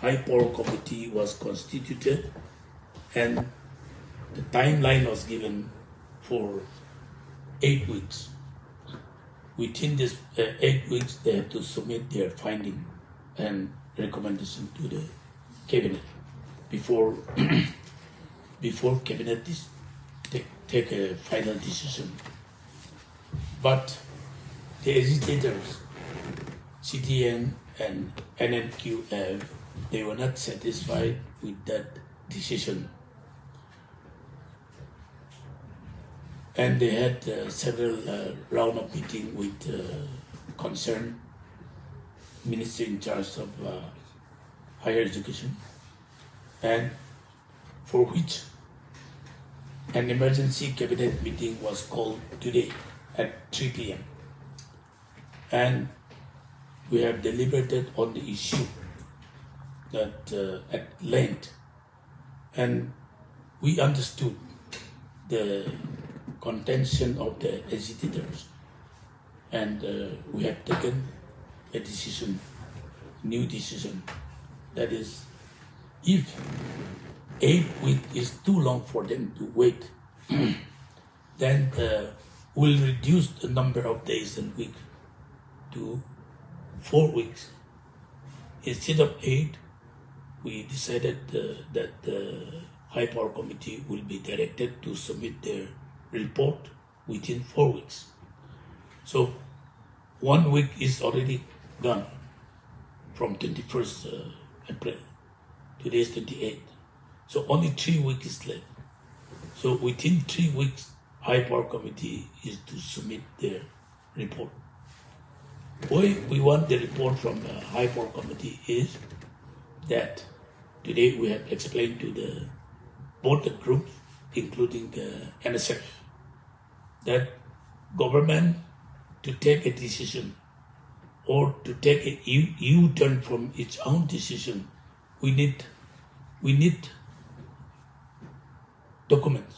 high power committee was constituted, and the timeline was given for 8 weeks. Within this 8 weeks, they have to submit their finding and recommendation to the cabinet before before cabinet take a final decision. But the agitators, CTN and NNQF, they were not satisfied with that decision. And they had several round of meeting with concerned minister in charge of higher education, and for which an emergency cabinet meeting was called today at 3 p.m. And we have deliberated on the issue that at length, and we understood the contention of the agitators, and we have taken a decision, new decision, that is, if 8 weeks is too long for them to wait, then we'll reduce the number of days and weeks to 4 weeks. Instead of 8, we decided that the High Power Committee will be directed to submit their report within 4 weeks. So 1 week is already gone from 21st April. Today is 28th. So only 3 weeks is left. So within 3 weeks, High Power Committee is to submit their report. Why we want the report from the High Power Committee is that today we have explained to both the groups, including NSF, that government to take a decision or to take a U-turn from its own decision, we need documents.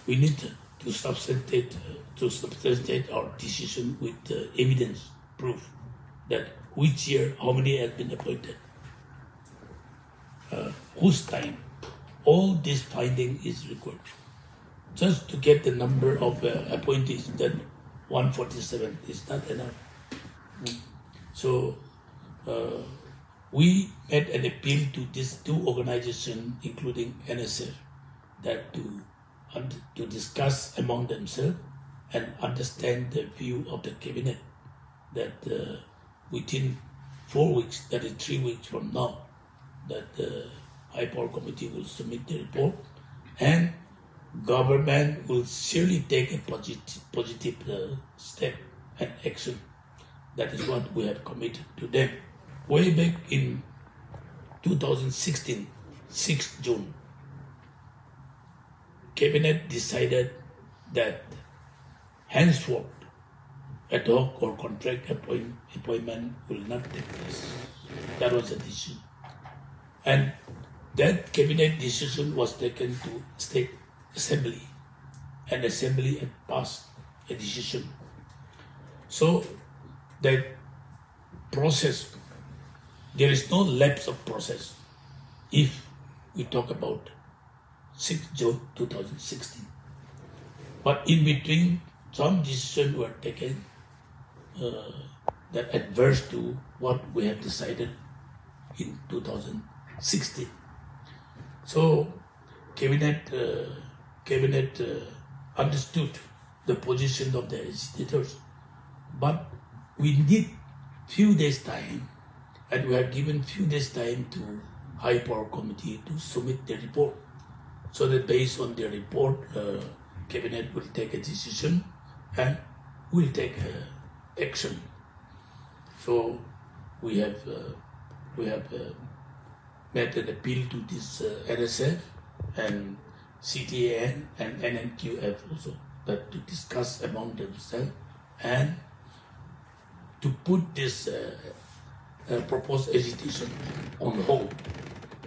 We need to substantiate our decision with evidence, proof that which year, how many have been appointed, whose time. All this finding is required. Just to get the number of appointees, that 147 is not enough. So we made an appeal to these two organizations, including NSF, that to discuss among themselves and understand the view of the cabinet, that within 4 weeks, that is 3 weeks from now, that the High Power Committee will submit the report, and government will surely take a positive step and action. That is what we have committed to them. Way back in 2016, 6th June, Cabinet decided that henceforth ad hoc or contract appointment will not take place. That was a decision. And that cabinet decision was taken to State Assembly, and Assembly had passed a decision. So that process, there is no lapse of process if we talk about 6th June 2016. But in between, some decisions were taken that adverse to what we have decided in 2016. So Cabinet understood the position of the agitators, but we need few days time, and we have given few days time to High Power Committee to submit the report, so that based on their report, Cabinet will take a decision and will take action. So we have made an appeal to this NSF and CTN and NNQF also, that to discuss among themselves and to put this proposed agitation on hold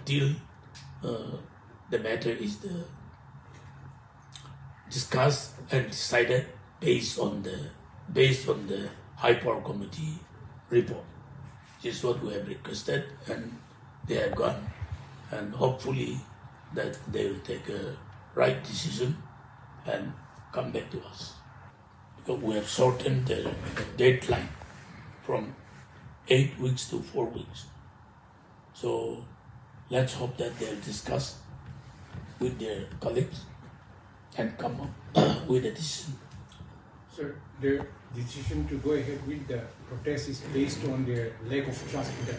till the matter is discussed and decided based on the High Power Committee report. This is what we have requested, and they have gone, and hopefully that they will take a right decision and come back to us. Because we have shortened the deadline from 8 weeks to 4 weeks. So let's hope that they'll discuss with their colleagues and come up with a decision. Sir, their decision to go ahead with the protest is based on their lack of trust in the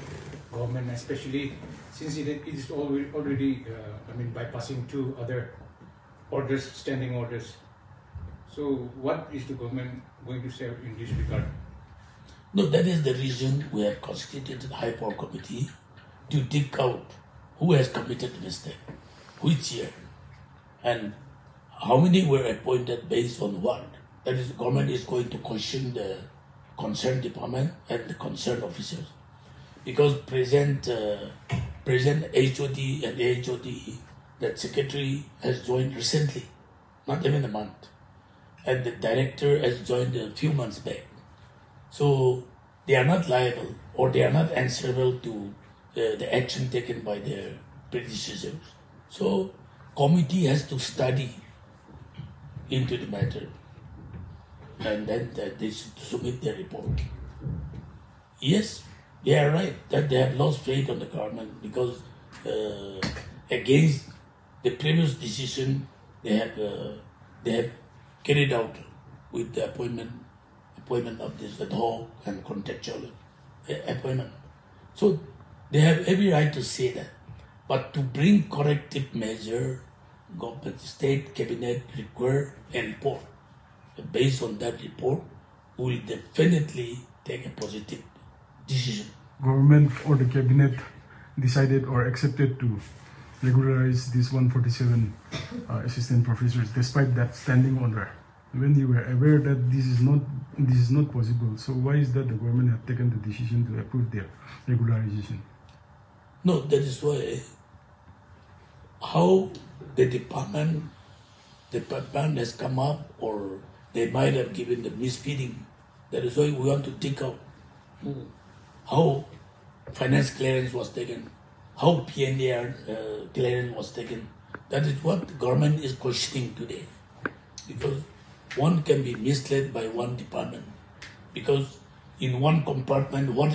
government, especially since it is already bypassing 2 other orders, standing orders. So what is the government going to say in this regard? No, that is the reason we have constituted a high power committee to dig out who has committed mistake, which year, and how many were appointed based on what. That is, the government is going to question the concerned department and the concerned officers. Because present HOD and AHOD, that secretary has joined recently, not even a month. And the director has joined a few months back. So they are not liable or they are not answerable to the action taken by their predecessors. So committee has to study into the matter, and then they should submit their report. Yes, they are right that they have lost faith on the government because against the previous decision they have carried out with the appointment of this ad hoc and contextual appointment. So they have every right to say that. But to bring corrective measure, government, state, cabinet require a report. Based on that report, we will definitely take a positive decision. Government or the cabinet decided or accepted to regularize these 147 assistant professors despite that standing order. When you were aware that this is not possible, so why is that the government have taken the decision to approve their regularization? No, that is why how the department has come up, or they might have given the misfeeding. That is why we want to dig out how finance clearance was taken, how PNDR clearance was taken. That is what the government is questioning today. Because one can be misled by one department. Because in one compartment, what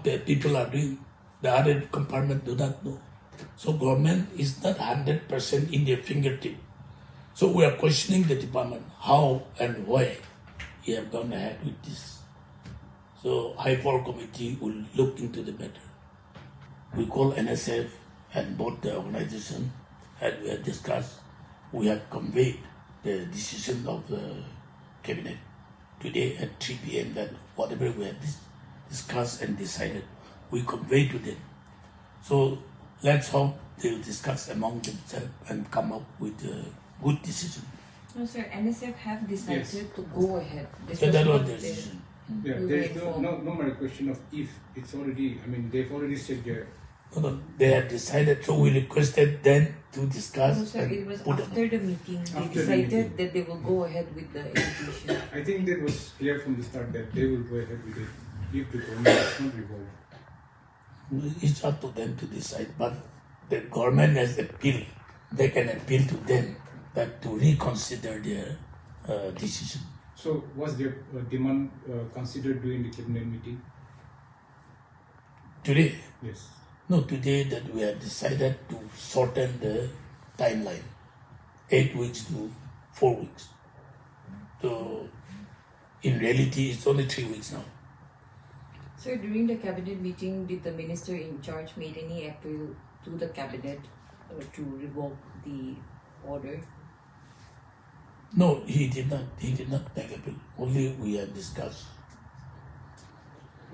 the people are doing, the other compartment do not know. So government is not 100% in their fingertip. So we are questioning the department, how and why you have gone ahead with this. So high power committee will look into the matter. We call NSF and both the organization, and we have discussed, we have conveyed the decision of the cabinet today at 3 p.m. that whatever we have discussed and decided, we convey to them. So let's hope they will discuss among themselves and come up with a good decision. No, sir, NSF have decided to go ahead. So that was the decision. Yeah, there's no more question of if. It's already, they've already said their... No, they have decided, so we requested them to discuss. No, sir, and it was put after the meeting. They After the decided meeting. that they will go ahead with the education. I think that was clear from the start that they will go ahead with it if the government is not revolved. It's up to them to decide, but the government has appealed. They can appeal to them that to reconsider their decision. So was their demand considered during the cabinet meeting? Today, Yes. no, today that we have decided to shorten the timeline, 8 weeks to 4 weeks. So in reality, it's only 3 weeks now. Sir, during the cabinet meeting, did the minister in charge make any appeal to the cabinet to revoke the order? No, he did not. He did not make appeal. Only we have discussed.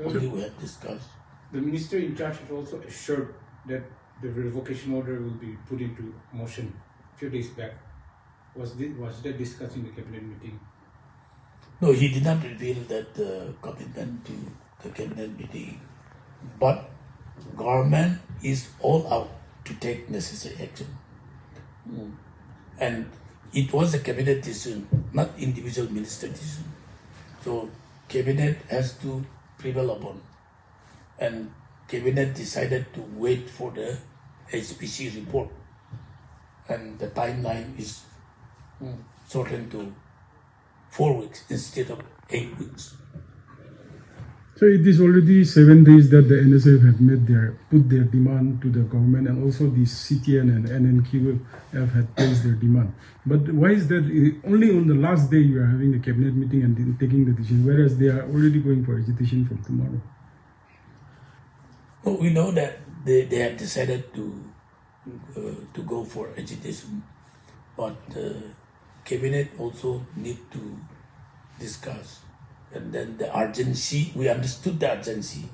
Only we have discussed. The minister in charge has also assured that the revocation order will be put into motion a few days back. Was that discussed in the cabinet meeting? No, he did not reveal that commitment to the cabinet meeting. But government is all out to take necessary action. And it was a cabinet decision, not individual minister decision. So cabinet has to prevail upon. And Cabinet decided to wait for the HPC report. And the timeline is shortened to 4 weeks instead of 8 weeks. So it is already 7 days that the NSF have put their demand to the government, and also the CTN and NNQ had placed their demand. But why is that only on the last day you are having the cabinet meeting and taking the decision, whereas they are already going for agitation from tomorrow? Well, we know that they have decided to go for agitation, but cabinet also need to discuss. And then the urgency, we understood the urgency.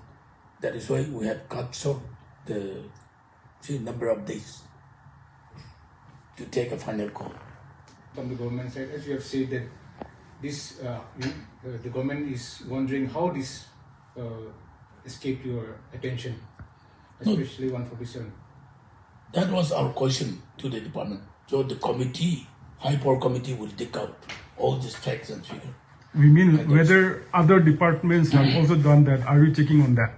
That is why we have cut short the number of days to take a final call. From the government side, as you have said that this, the government is wondering how this escaped your attention, especially 147. That was our question to the department. So the committee, high power committee, will take out all these facts and figures. We mean whether other departments have also done that. Are you checking on that?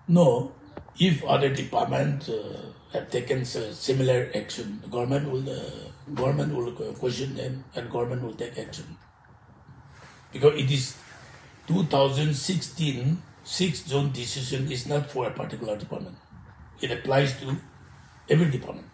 No. If other departments have taken similar action, the government will question them and government will take action. Because it is 2016 6th June decision is not for a particular department. It applies to every department.